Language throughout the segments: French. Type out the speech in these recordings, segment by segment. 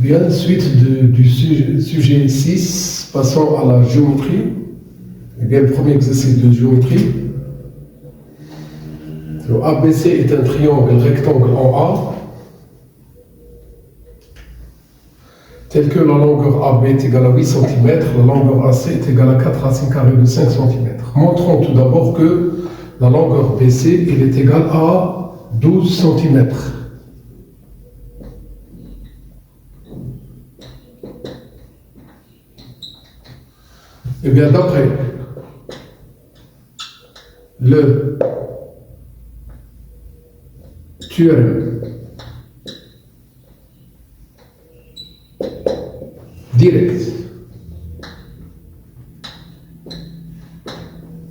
Bien, suite du sujet 6, passons à la géométrie. Eh bien, le premier exercice de géométrie. Le ABC est un triangle rectangle en A, tel que la longueur AB est égale à 8 cm, la longueur AC est égale à 4 racines carrées de 5 cm. Montrons tout d'abord que la longueur BC elle est égale à 12 cm. Eh bien, d'après le théorème direct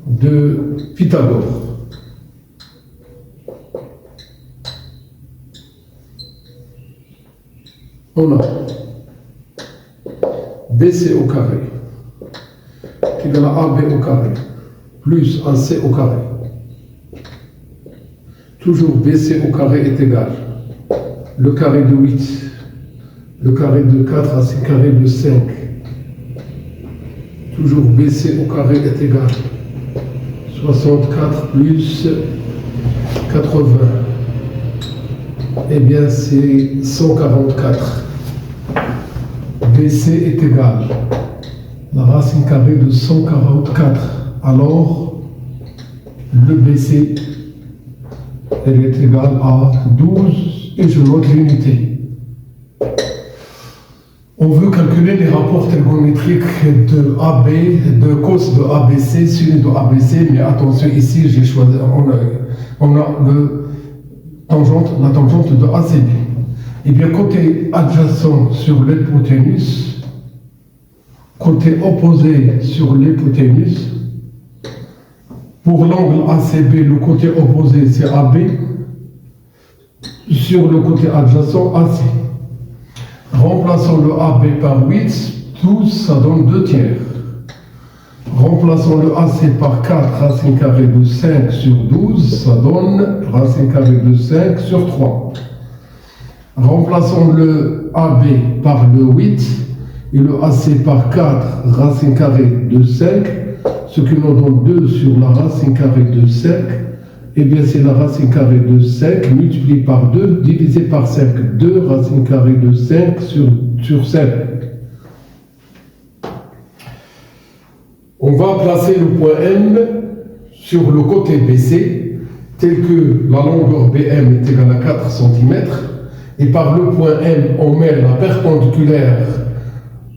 de Pythagore, on a BC au carré égal à AB au carré plus AC au carré. Toujours BC au carré est égal le carré de 8, le carré de 4 racine carrée de 5. Toujours BC au carré est égal 64 plus 80. Eh bien, c'est 144. BC est égal la racine carrée de 144. Alors, le BC elle est égale à 12 et je note l'unité. On veut calculer les rapports trigonométriques de AB, de cos de ABC, sin de ABC, mais attention, ici j'ai choisi, on a la tangente de ACB. Et bien, côté adjacent sur l'hypoténuse, côté opposé sur l'hypoténuse, pour l'angle ACB, le côté opposé c'est AB, sur le côté adjacent AC. Remplaçons le AB par 8, 12, ça donne 2 tiers. Remplaçons le AC par 4, racine carrée de 5 sur 12, ça donne racine carrée de 5 sur 3. Remplaçons le AB par le 8 et le AC par 4, racine carrée de 5, ce qui nous donne 2 sur la racine carrée de 5. Eh bien, c'est la racine carrée de 5 multiplié par 2 divisé par 5. 2 racine carrée de 5 sur 5. On va placer le point M sur le côté BC, tel que la longueur BM est égale à 4 cm. Et par le point M, on met la perpendiculaire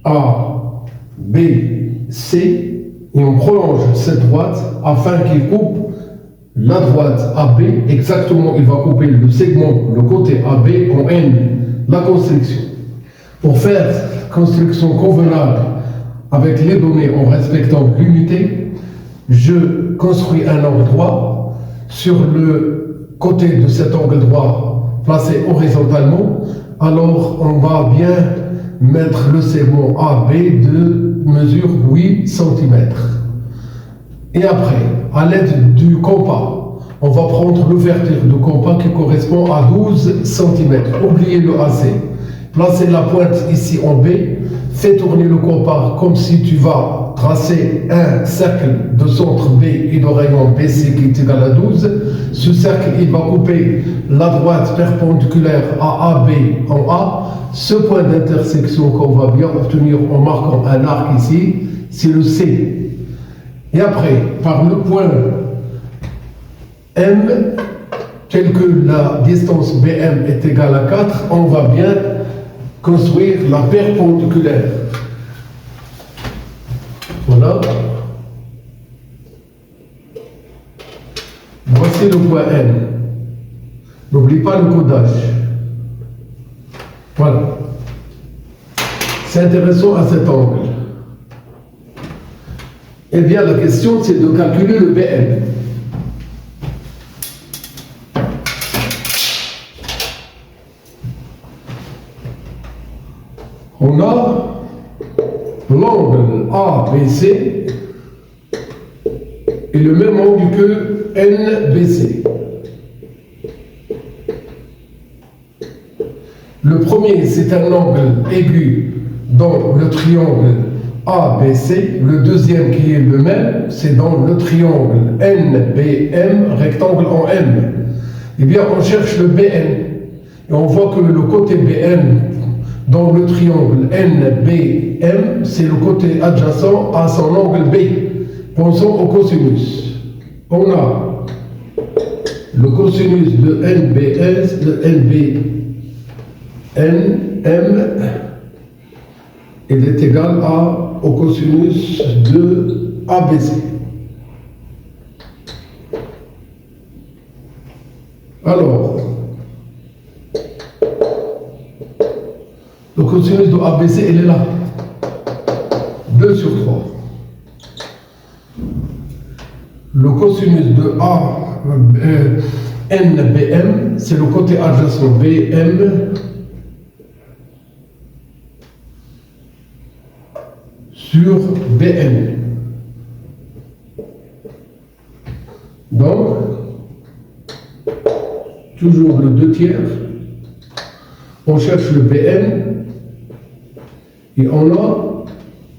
à BC et on prolonge cette droite afin qu'il coupe la droite AB, exactement, il va couper le segment, le côté AB en N, la construction. Pour faire construction convenable avec les données en respectant l'unité, je construis un angle droit. Sur le côté de cet angle droit, placé horizontalement, alors on va bien mettre le segment AB de mesure 8 cm. Et après, à l'aide du compas, on va prendre l'ouverture du compas qui correspond à 12 cm. Oubliez le AC. Placez la pointe ici en B. Fais tourner le compas comme si tu vas tracer un cercle de centre B et de rayon BC qui est égal à 12. Ce cercle, il va couper la droite perpendiculaire à AB en A. Ce point d'intersection qu'on va bien obtenir en marquant un arc ici, c'est le C. Et après, par le point M, tel que la distance BM est égale à 4, on va bien construire la perpendiculaire. Voilà. Voici le point M. N'oublie pas le codage. Voilà. C'est intéressant à cet angle. Eh bien, la question, c'est de calculer le BM. On a l'angle ABC et le même angle que NBC. Le premier, c'est un angle aigu dans le triangle ABC. Le deuxième, qui est le même, c'est dans le triangle NBM, rectangle en M. Eh bien, on cherche le BN. Et on voit que le côté BN dans le triangle NBM, c'est le côté adjacent à son angle B. Pensons au cosinus. On a le cosinus de NBS, de NBNM, il est égal au cosinus de ABC. Alors, le cosinus de ABC, il est là. 2 sur 3. Le cosinus de NBM, c'est le côté adjacent BM sur BN. Donc, toujours le 2 tiers, on cherche le BN et on a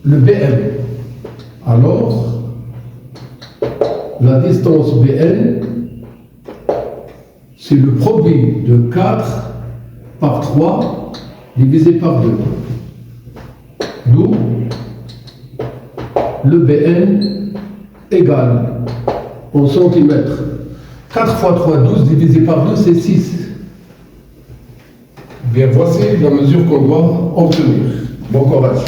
le BM. Alors, la distance BN, c'est le produit de 4 par 3 divisé par 2. D'où le BN égale en centimètres. 4 fois 3, 12 divisé par 2, c'est 6. Bien, voici la mesure qu'on doit obtenir. Bon courage.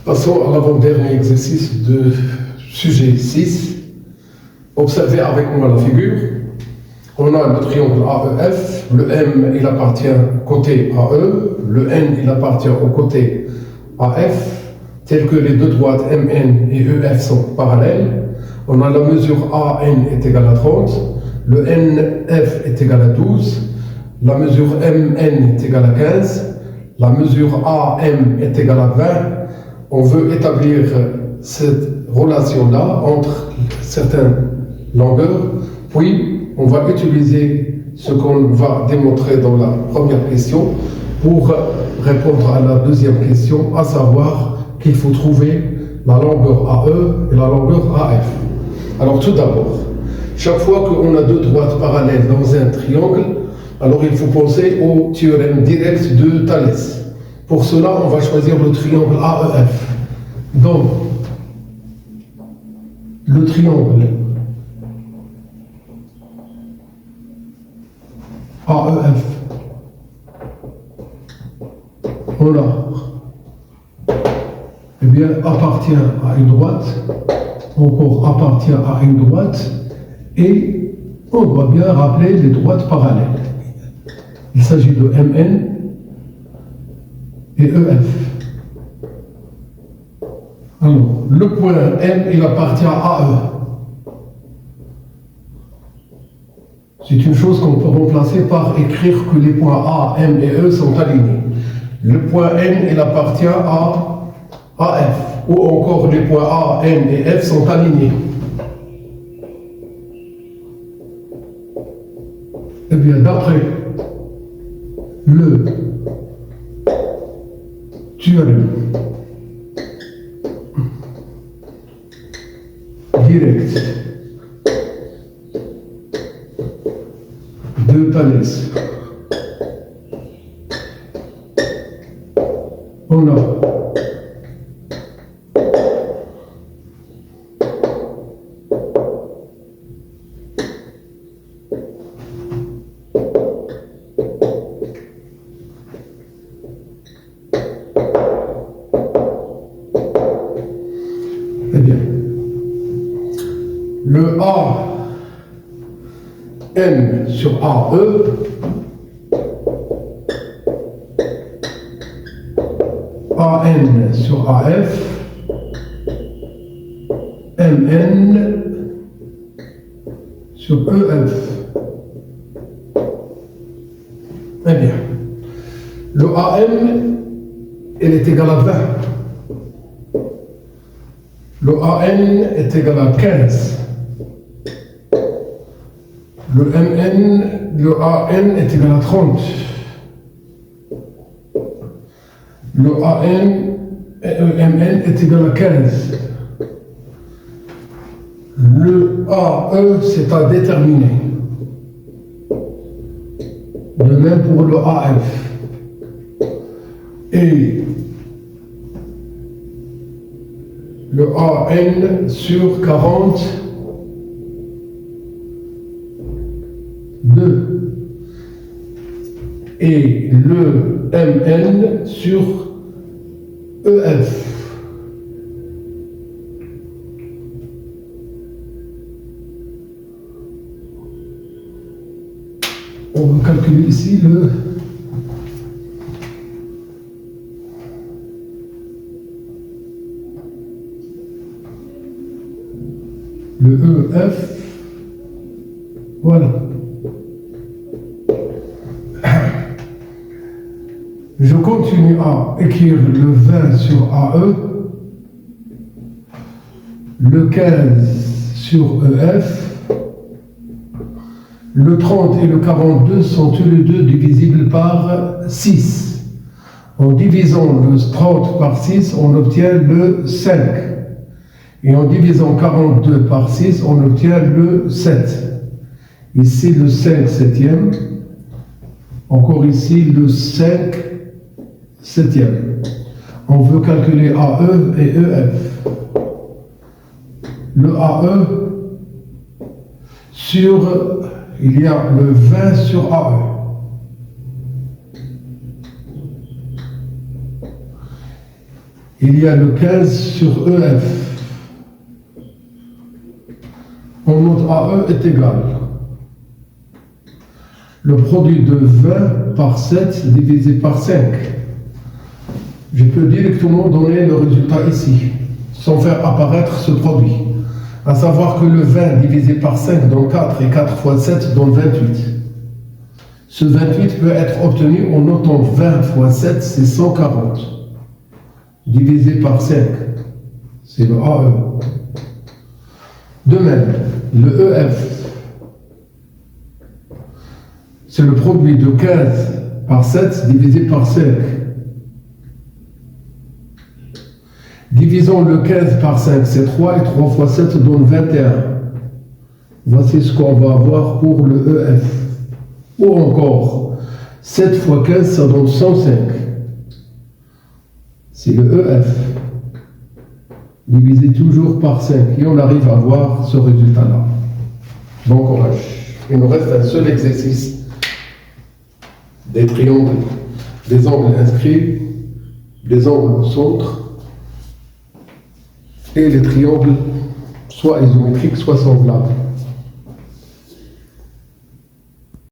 Passons à l'avant-dernier exercice de sujet 6. Observez avec moi la figure. On a le triangle AEF, le M il appartient côté AE, le N il appartient au côté AF, tel que les deux droites MN et EF sont parallèles. On a la mesure AN est égale à 30, le NF est égal à 12, la mesure MN est égale à 15, la mesure AM est égale à 20. On veut établir cette relation-là entre certaines longueurs, puis on va utiliser ce qu'on va démontrer dans la première question pour répondre à la deuxième question, à savoir qu'il faut trouver la longueur AE et la longueur AF. Alors tout d'abord, chaque fois qu'on a deux droites parallèles dans un triangle, alors il faut penser au théorème direct de Thalès. Pour cela, on va choisir le triangle AEF. Donc, le triangle AEF, on a, eh bien, appartient à une droite, encore appartient à une droite, et on doit bien rappeler les droites parallèles. Il s'agit de MN et EF. Alors, le point M, il appartient à AE. C'est une chose qu'on peut remplacer par écrire que les points A, M et E sont alignés. Le point N, il appartient à AF, ou encore les points A, N et F sont alignés. Eh bien, d'après le théorème direct de Thalès, on a le AM sur AE AN sur AF MN sur EF. Eh bien, le AM, il est égal à 20. Le AN est égal à 15. Le AN est égal à 30. Le MN est égal à 15. Le AE, c'est à déterminer. De même pour le AF. Et le AN sur 40, 2. Et le MN sur EF. On va calculer ici le EF. Voilà. Je continue à écrire le 20 sur AE, le 15 sur EF, le 30 et le 42 sont tous les deux divisibles par 6. En divisant le 30 par 6, on obtient le 5. Et en divisant 42 par 6, on obtient le 7. Ici, le 5 septième. Encore ici, le 5 septième. On veut calculer AE et EF. Le AE il y a le 20 sur AE. Il y a le 15 sur EF. On note AE est égal. Le produit de 20 par 7 divisé par 5. Je peux directement donner le résultat ici, sans faire apparaître ce produit. À savoir que le 20 divisé par 5 donne 4 et 4 fois 7 donne 28. Ce 28 peut être obtenu en notant 20 fois 7, c'est 140. Divisé par 5, c'est le AE. De même, le EF, c'est le produit de 15 par 7 divisé par 5. Divisons le 15 par 5, c'est 3, et 3 fois 7 donne 21. Voici ce qu'on va avoir pour le EF. Ou encore, 7 fois 15, ça donne 105. C'est le EF. Divisé toujours par 5. Et on arrive à avoir ce résultat-là. Bon courage. Il nous reste un seul exercice. Des triangles, des angles inscrits, des angles au centre, et les triangles soit isométriques, soit semblables.